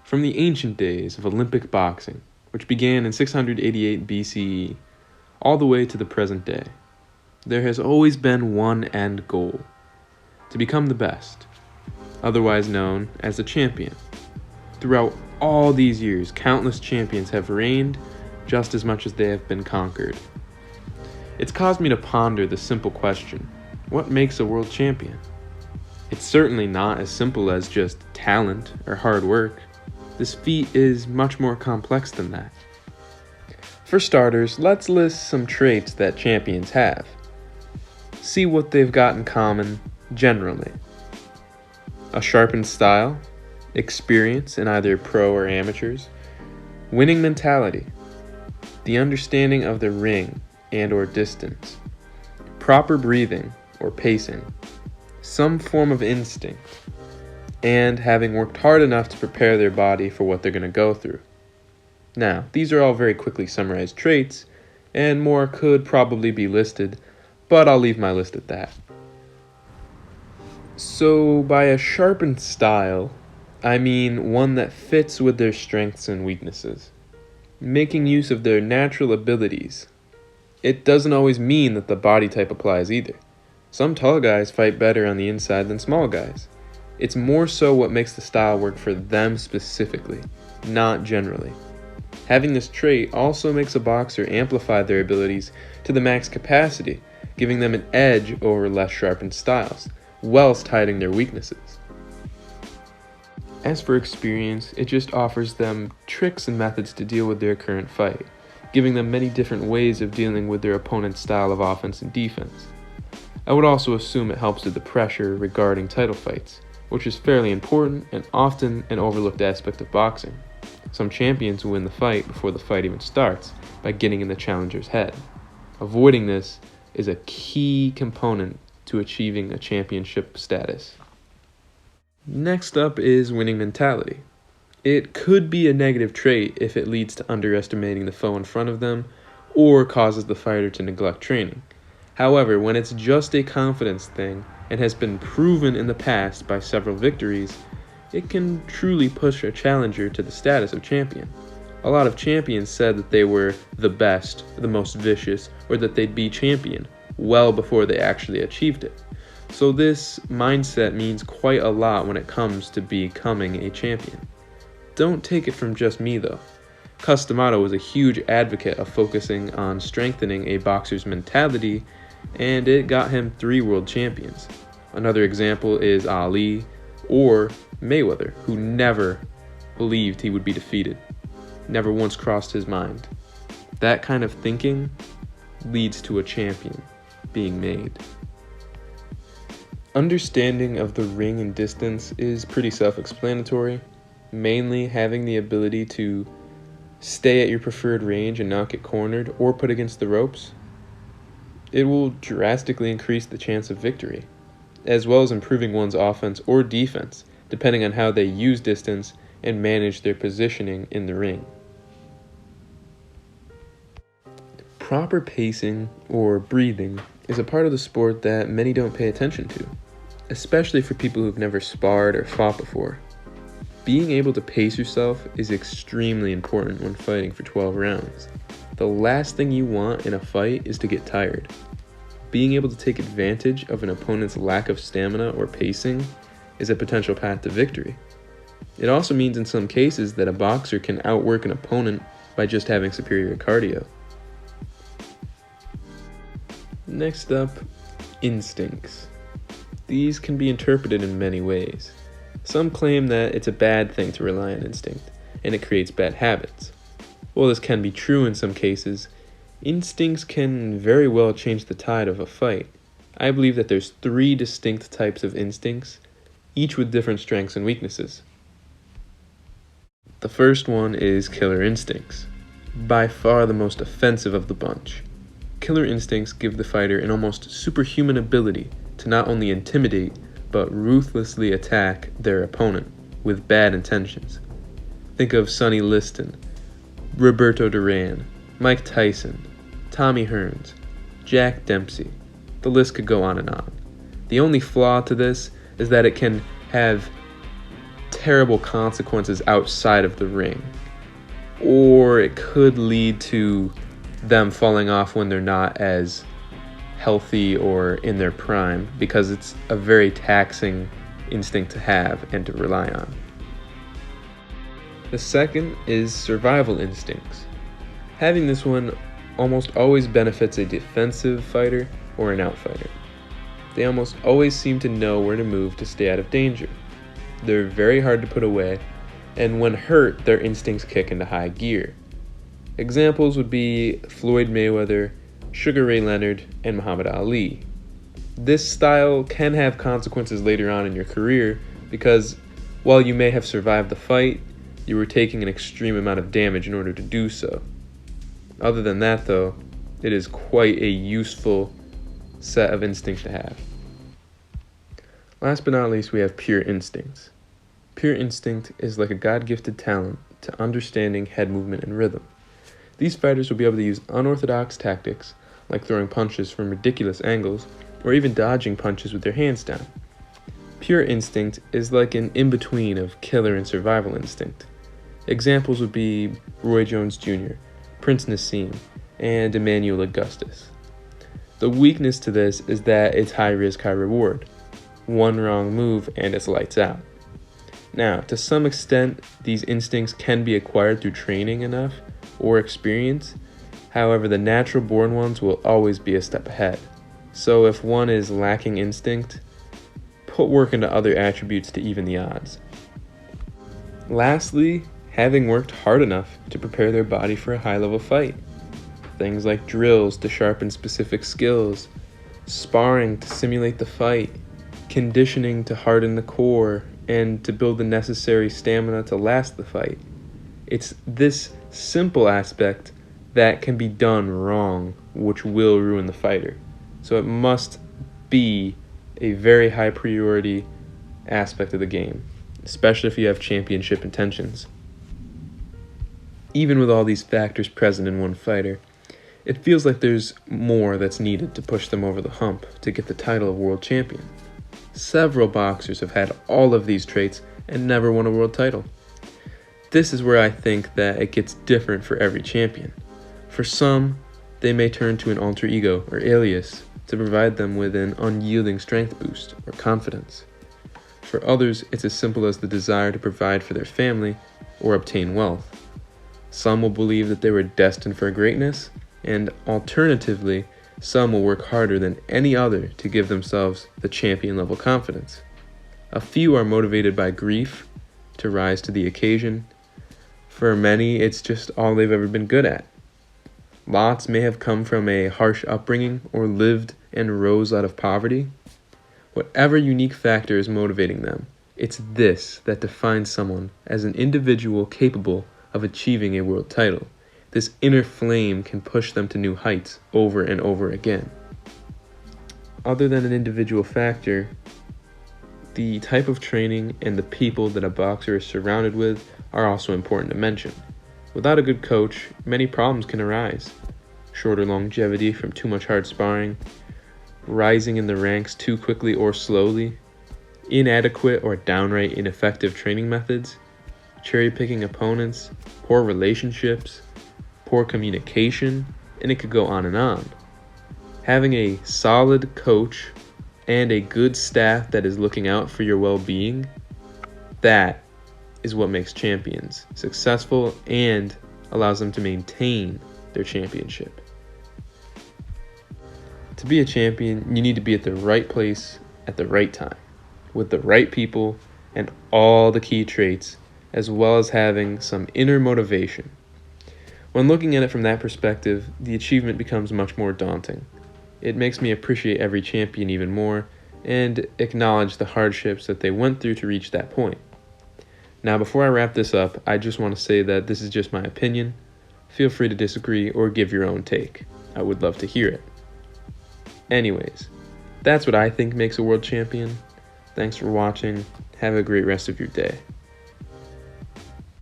From the ancient days of Olympic boxing, which began in 688 BCE, all the way to the present day, there has always been one end goal: to become the best, otherwise known as a champion. Throughout all these years, countless champions have reigned just as much as they have been conquered. It's caused me to ponder the simple question: what makes a world champion? It's certainly not as simple as just talent or hard work. This feat is much more complex than that. For starters, let's list some traits that champions have. See what they've got in common generally. A sharpened style, experience in either pro or amateurs, winning mentality, the understanding of the ring and or distance, proper breathing or pacing, some form of instinct, and having worked hard enough to prepare their body for what they're going to go through. Now, these are all very quickly summarized traits, and more could probably be listed, but I'll leave my list at that. So, by a sharpened style, I mean one that fits with their strengths and weaknesses, making use of their natural abilities. It doesn't always mean that the body type applies either. Some tall guys fight better on the inside than small guys. It's more so what makes the style work for them specifically, not generally. Having this trait also makes a boxer amplify their abilities to the max capacity, giving them an edge over less sharpened styles, whilst hiding their weaknesses. As for experience, it just offers them tricks and methods to deal with their current fight, giving them many different ways of dealing with their opponent's style of offense and defense. I would also assume it helps with the pressure regarding title fights, which is fairly important and often an overlooked aspect of boxing. Some champions win the fight before the fight even starts by getting in the challenger's head. Avoiding this is a key component to achieving a championship status. Next up is winning mentality. It could be a negative trait if it leads to underestimating the foe in front of them or causes the fighter to neglect training. However, when it's just a confidence thing and has been proven in the past by several victories, it can truly push a challenger to the status of champion. A lot of champions said that they were the best, the most vicious, or that they'd be champion well before they actually achieved it. So this mindset means quite a lot when it comes to becoming a champion. Don't take it from just me though. Cus D'Amato was a huge advocate of focusing on strengthening a boxer's mentality, and it got him 3 world champions. Another example is Ali or Mayweather, who never believed he would be defeated. Never once crossed his mind. That kind of thinking leads to a champion being made. Understanding of the ring and distance is pretty self-explanatory, mainly having the ability to stay at your preferred range and not get cornered or put against the ropes. It will drastically increase the chance of victory, as well as improving one's offense or defense, depending on how they use distance and manage their positioning in the ring. Proper pacing or breathing is a part of the sport that many don't pay attention to, especially for people who've never sparred or fought before. Being able to pace yourself is extremely important when fighting for 12 rounds. The last thing you want in a fight is to get tired. Being able to take advantage of an opponent's lack of stamina or pacing is a potential path to victory. It also means in some cases that a boxer can outwork an opponent by just having superior cardio. Next up, instincts. These can be interpreted in many ways. Some claim that it's a bad thing to rely on instinct, and it creates bad habits. While this can be true in some cases, instincts can very well change the tide of a fight. I believe that there's 3 distinct types of instincts, each with different strengths and weaknesses. The first one is killer instincts, by far the most offensive of the bunch. Killer instincts give the fighter an almost superhuman ability to not only intimidate, but ruthlessly attack their opponent with bad intentions. Think of Sonny Liston, Roberto Duran, Mike Tyson, Tommy Hearns, Jack Dempsey. The list could go on and on. The only flaw to this is that it can have terrible consequences outside of the ring. Or it could lead to them falling off when they're not as healthy or in their prime, because it's a very taxing instinct to have and to rely on. The second is survival instincts. Having this one almost always benefits a defensive fighter or an outfighter. They almost always seem to know where to move to stay out of danger. They're very hard to put away, and when hurt, their instincts kick into high gear. Examples would be Floyd Mayweather, Sugar Ray Leonard, and Muhammad Ali. This style can have consequences later on in your career because while you may have survived the fight, you were taking an extreme amount of damage in order to do so. Other than that, though, it is quite a useful set of instincts to have. Last but not least, we have pure instincts. Pure instinct is like a God-gifted talent to understanding head movement and rhythm. These fighters will be able to use unorthodox tactics, like throwing punches from ridiculous angles, or even dodging punches with their hands down. Pure instinct is like an in-between of killer and survival instinct. Examples would be Roy Jones Jr., Prince Nassim, and Emmanuel Augustus. The weakness to this is that it's high risk, high reward. One wrong move and it's lights out. Now, to some extent, these instincts can be acquired through training enough or experience. However, the natural born ones will always be a step ahead. So if one is lacking instinct, put work into other attributes to even the odds. Lastly, having worked hard enough to prepare their body for a high-level fight. Things like drills to sharpen specific skills, sparring to simulate the fight, conditioning to harden the core, and to build the necessary stamina to last the fight. It's this simple aspect that can be done wrong, which will ruin the fighter. So it must be a very high priority aspect of the game, especially if you have championship intentions. Even with all these factors present in one fighter, it feels like there's more that's needed to push them over the hump to get the title of world champion. Several boxers have had all of these traits and never won a world title. This is where I think that it gets different for every champion. For some, they may turn to an alter ego or alias to provide them with an unyielding strength boost or confidence. For others, it's as simple as the desire to provide for their family or obtain wealth. Some will believe that they were destined for greatness, and alternatively, some will work harder than any other to give themselves the champion level confidence. A few are motivated by grief to rise to the occasion. For many, it's just all they've ever been good at. Lots may have come from a harsh upbringing or lived and rose out of poverty. Whatever unique factor is motivating them, it's this that defines someone as an individual capable of achieving a world title. This inner flame can push them to new heights over and over again. Other than an individual factor, the type of training and the people that a boxer is surrounded with are also important to mention. Without a good coach, many problems can arise. Shorter longevity from too much hard sparring, rising in the ranks too quickly or slowly, inadequate or downright ineffective training methods, cherry-picking opponents, poor relationships, poor communication, and it could go on and on. Having a solid coach and a good staff that is looking out for your well-being, that is what makes champions successful and allows them to maintain their championship. To be a champion, you need to be at the right place at the right time, with the right people and all the key traits, as well as having some inner motivation. When looking at it from that perspective, the achievement becomes much more daunting. It makes me appreciate every champion even more and acknowledge the hardships that they went through to reach that point. Now, before I wrap this up, I just want to say that this is just my opinion. Feel free to disagree or give your own take. I would love to hear it. Anyways, that's what I think makes a world champion. Thanks for watching. Have a great rest of your day.